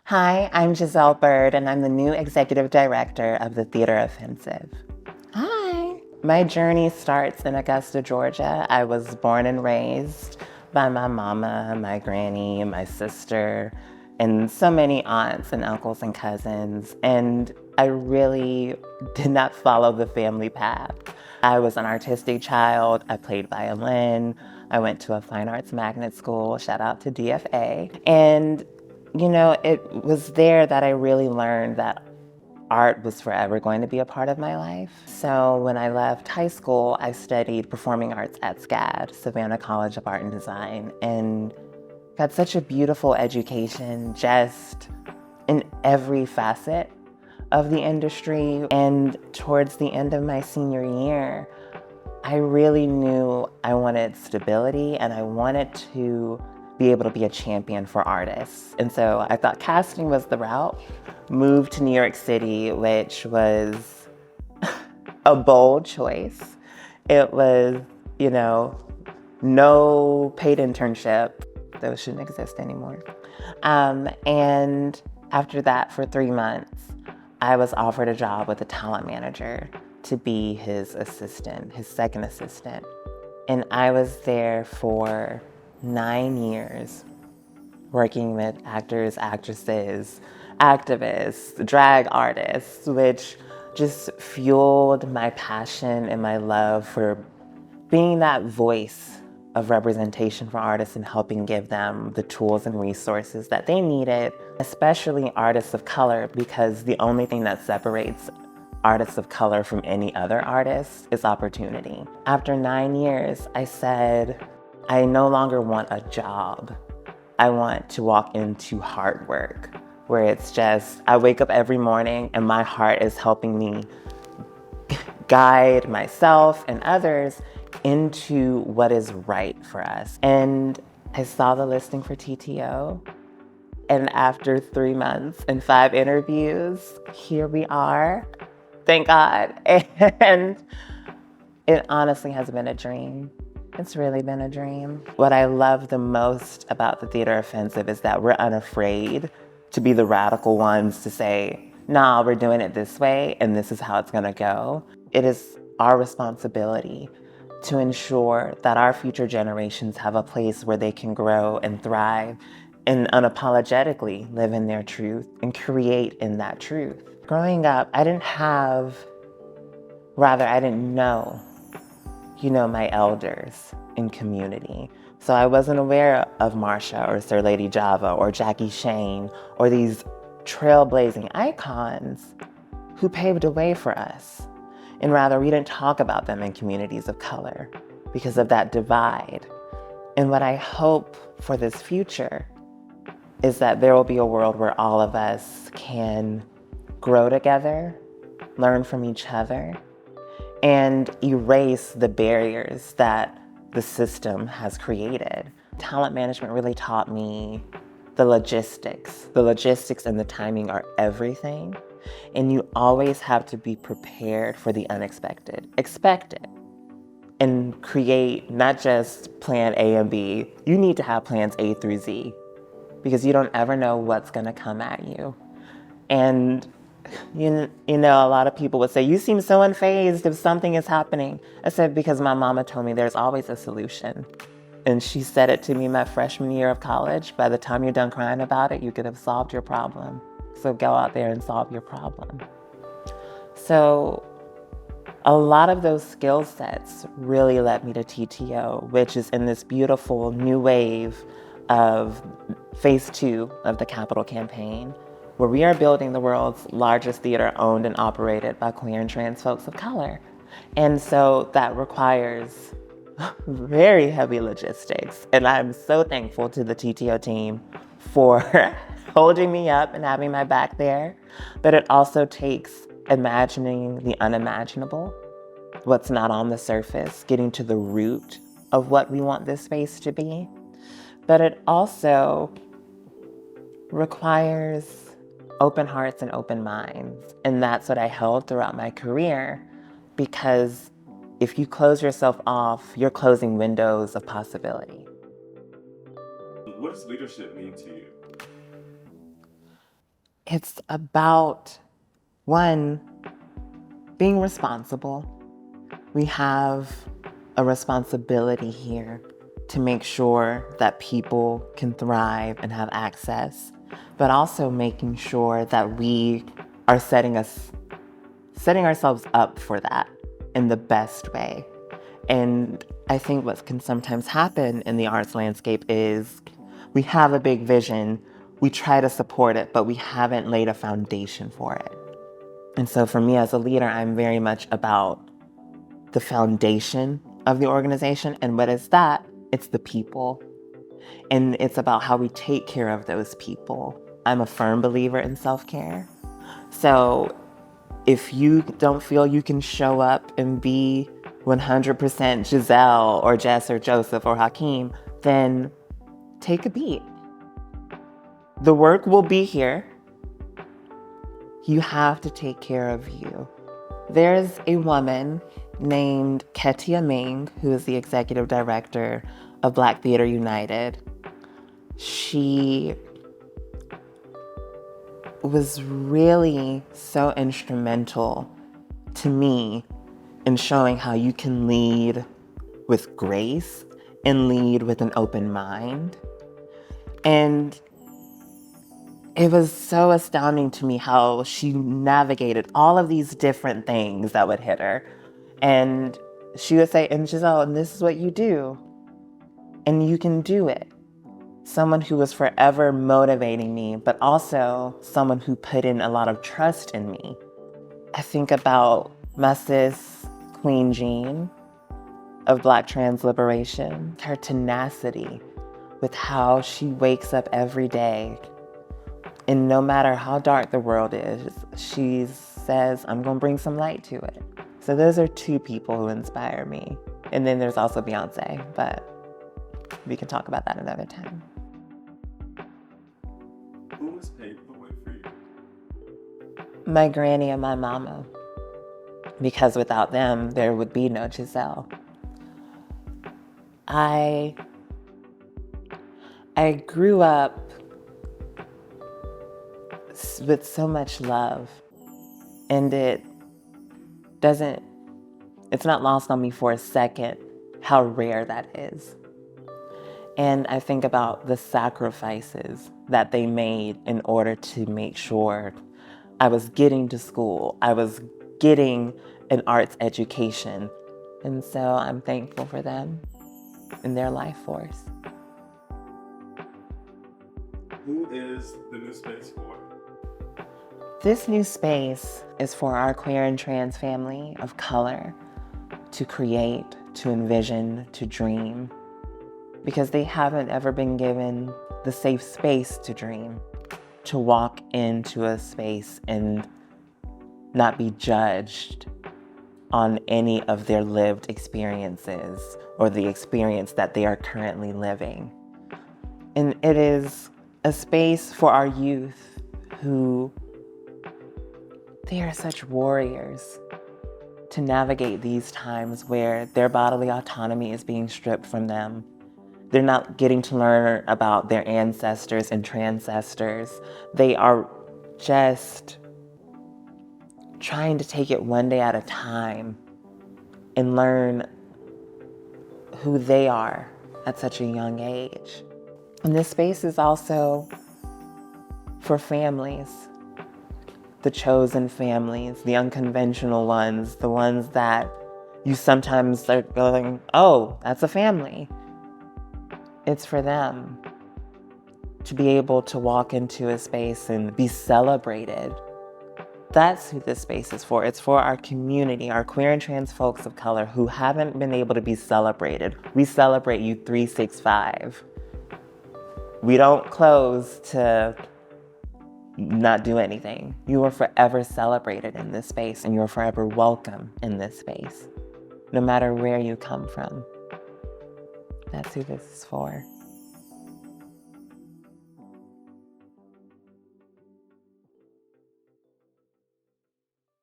Hi, I'm Giselle Byrd, and I'm the new executive director of the Theater Offensive. Hi. My journey starts in Augusta, Georgia. I was born and raised by my mama, my granny, my sister, and so many aunts and uncles and cousins. And I really did not follow the family path. I was an artistic child. I played violin. I went to a fine arts magnet school, shout out to DFA. And it was there that I really learned that art was forever going to be a part of my life. So when I left high school, I studied performing arts at SCAD, Savannah College of Art and Design, and got such a beautiful education just in every facet of the industry. And towards the end of my senior year, I really knew I wanted stability and I wanted to be able to be a champion for artists. And so I thought casting was the route. Moved to New York City, which was a bold choice. It was, no paid internship. Those shouldn't exist anymore. And after that, for 3 months, I was offered a job with a talent manager to be his assistant, his second assistant. And I was there for 9 years, working with actors, actresses, activists, drag artists, which just fueled my passion and my love for being that voice of representation for artists and helping give them the tools and resources that they needed, especially artists of color, because the only thing that separates artists of color from any other artist is opportunity. After 9 years, I said, I no longer want a job. I want to walk into hard work, where it's just, I wake up every morning and my heart is helping me guide myself and others into what is right for us. And I saw the listing for TTO. And after 3 months and 5 interviews, here we are. Thank God. And it honestly has been a dream. It's really been a dream. What I love the most about the Theater Offensive is that we're unafraid to be the radical ones to say, nah, we're doing it this way and this is how it's gonna go. It is our responsibility to ensure that our future generations have a place where they can grow and thrive and unapologetically live in their truth and create in that truth. Growing up, I didn't know my elders in community. So I wasn't aware of Marsha or Sir Lady Java or Jackie Shane or these trailblazing icons who paved a way for us. And rather, we didn't talk about them in communities of color because of that divide. And what I hope for this future is that there will be a world where all of us can grow together, learn from each other, and erase the barriers that the system has created. Talent management really taught me the logistics. The logistics and the timing are everything. And you always have to be prepared for the unexpected. Expect it. And create not just plan A and B. You need to have plans A through Z because you don't ever know what's gonna come at you. And a lot of people would say, you seem so unfazed if something is happening. I said, because my mama told me there's always a solution. And she said it to me my freshman year of college. By the time you're done crying about it, you could have solved your problem. So go out there and solve your problem. So a lot of those skill sets really led me to TTO, which is in this beautiful new wave of phase 2 of the Capital Campaign, where we are building the world's largest theater owned and operated by queer and trans folks of color. And so that requires very heavy logistics. And I'm so thankful to the TTO team for holding me up and having my back there. But it also takes imagining the unimaginable, what's not on the surface, getting to the root of what we want this space to be. But it also requires open hearts and open minds. And that's what I held throughout my career, because if you close yourself off, you're closing windows of possibility. What does leadership mean to you? It's about, one, being responsible. We have a responsibility here to make sure that people can thrive and have access, but also making sure that we are setting ourselves up for that in the best way. And I think what can sometimes happen in the arts landscape is we have a big vision, we try to support it, but we haven't laid a foundation for it. And so for me as a leader, I'm very much about the foundation of the organization. And what is that? It's the people. And it's about how we take care of those people. I'm a firm believer in self-care. So if you don't feel you can show up and be 100% Giselle or Jess or Joseph or Hakeem, then take a beat. The work will be here. You have to take care of you. There's a woman named Ketia Ming, who is the executive director of Black Theater United. She was really so instrumental to me in showing how you can lead with grace and lead with an open mind. And it was so astounding to me how she navigated all of these different things that would hit her. And she would say, and Giselle, and this is what you do. And you can do it. Someone who was forever motivating me, but also someone who put in a lot of trust in me. I think about my sis, Queen Jean of Black Trans Liberation, her tenacity with how she wakes up every day. And no matter how dark the world is, she says, I'm gonna bring some light to it. So those are two people who inspire me. And then there's also Beyonce, but we can talk about that another time. Who has paved the way for you? My granny and my mama. Because without them, there would be no Giselle. I grew up with so much love, and it's not lost on me for a second how rare that is. And I think about the sacrifices that they made in order to make sure I was getting to school, I was getting an arts education. And so I'm thankful for them and their life force. Who is the new space for? This new space is for our queer and trans family of color to create, to envision, to dream, because they haven't ever been given the safe space to dream, to walk into a space and not be judged on any of their lived experiences or the experience that they are currently living. And it is a space for our youth who, they are such warriors to navigate these times where their bodily autonomy is being stripped from them. They're not getting to learn about their ancestors and transcestors. They are just trying to take it one day at a time and learn who they are at such a young age. And this space is also for families, the chosen families, the unconventional ones, the ones that you sometimes are going, oh, that's a family. It's for them to be able to walk into a space and be celebrated. That's who this space is for. It's for our community, our queer and trans folks of color who haven't been able to be celebrated. We celebrate you 365. We don't close to not do anything. You are forever celebrated in this space, and you're forever welcome in this space, no matter where you come from. That's who this is for.